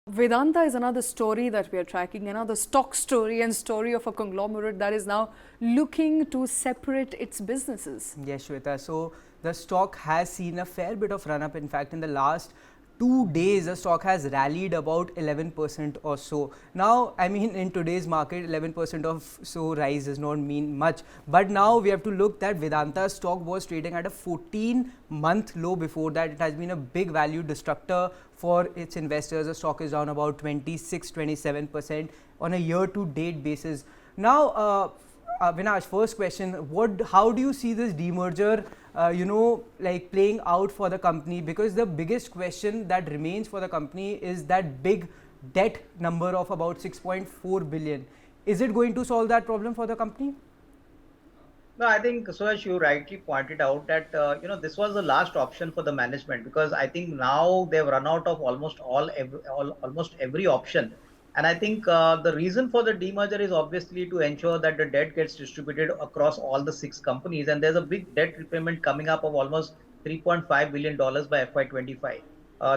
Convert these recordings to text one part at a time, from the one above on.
Vedanta is another story that we are tracking, another stock story and story of a conglomerate that is now looking to separate its businesses. Yes, Shweta. So the stock has seen a fair bit of run up. In fact, in the last 2 days, the stock has rallied about 11% or so. Now, I mean, in today's market, 11% of so rise does not mean much. But now we have to look that Vedanta stock was trading at a 14-month low before that. It has been a big value destructor for its investors. The stock is down about 26-27% on a year-to-date basis. Now, Avinash, first question: how do you see this demerger, like playing out for the company? Because the biggest question that remains for the company is that big debt number of about 6.4 billion. Is it going to solve that problem for the company? No, I think Suyash, you rightly pointed out that this was the last option for the management, because I think now they've run out of almost every option, and I think the reason for the demerger is obviously to ensure that the debt gets distributed across all the six companies, and there's a big debt repayment coming up of almost $3.5 billion by FY25.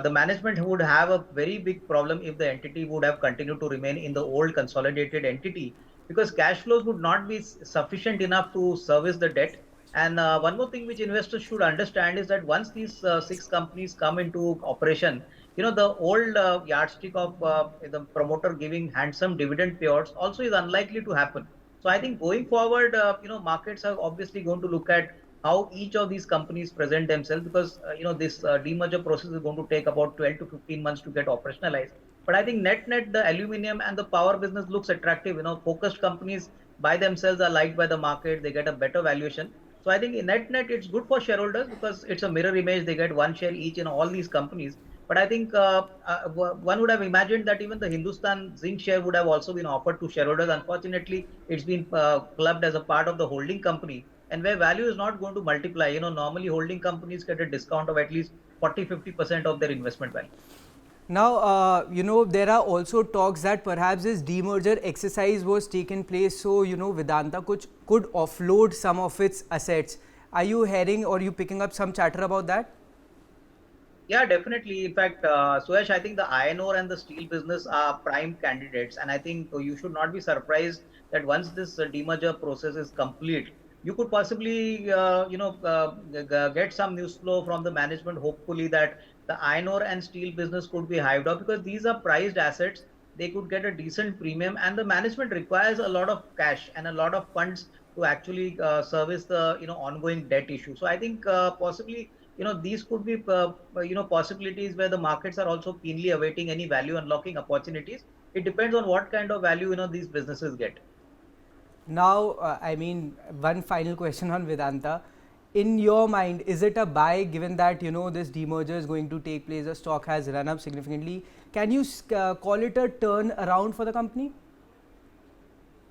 The management would have a very big problem if the entity would have continued to remain in the old consolidated entity, because cash flows would not be sufficient enough to service the debt. And one more thing which investors should understand is that once these six companies come into operation, the old yardstick of the promoter giving handsome dividend payouts also is unlikely to happen. So I think going forward, markets are obviously going to look at how each of these companies present themselves, because this demerger process is going to take about 12 to 15 months to get operationalized. But I think net the aluminum and the power business looks attractive. Focused companies by themselves are liked by the market. They get a better valuation. So I think in net it's good for shareholders, because it's a mirror image. They get one share each in all these companies. But I think one would have imagined that even the Hindustan Zinc share would have also been offered to shareholders. Unfortunately, it's been clubbed as a part of the holding company, and where value is not going to multiply. Normally holding companies get a discount of at least 40-50% of their investment value. Now, there are also talks that perhaps this demerger exercise was taken place so, Vedanta could offload some of its assets. Are you hearing or you picking up some chatter about that? Yeah, definitely. In fact, Suyash, I think the iron ore and the steel business are prime candidates. And I think you should not be surprised that once this demerger process is complete, you could possibly, get some news flow from the management, hopefully, that the iron ore and steel business could be hived off, because these are prized assets. They could get a decent premium, and the management requires a lot of cash and a lot of funds to actually service the ongoing debt issue. So I think possibly these could be possibilities where the markets are also keenly awaiting any value unlocking opportunities. It depends on what kind of value these businesses get. Now, I mean, one final question on Vedanta. In your mind, is it a buy, given that this demerger is going to take place, the stock has run up significantly? Can you call it a turn around for the company?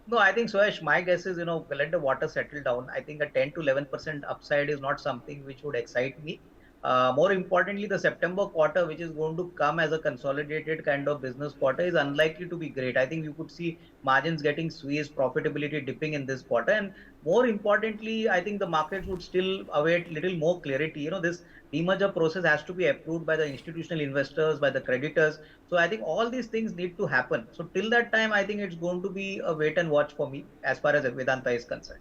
No, I think, Suyash, my guess is, let the water settle down. I think a 10 to 11% upside is not something which would excite me. More importantly, the September quarter, which is going to come as a consolidated kind of business quarter, is unlikely to be great. I think you could see margins getting squeezed, profitability dipping in this quarter. And more importantly, I think the markets would still await little more clarity. This demerger process has to be approved by the institutional investors, by the creditors. So I think all these things need to happen. So till that time, I think it's going to be a wait and watch for me as far as Vedanta is concerned.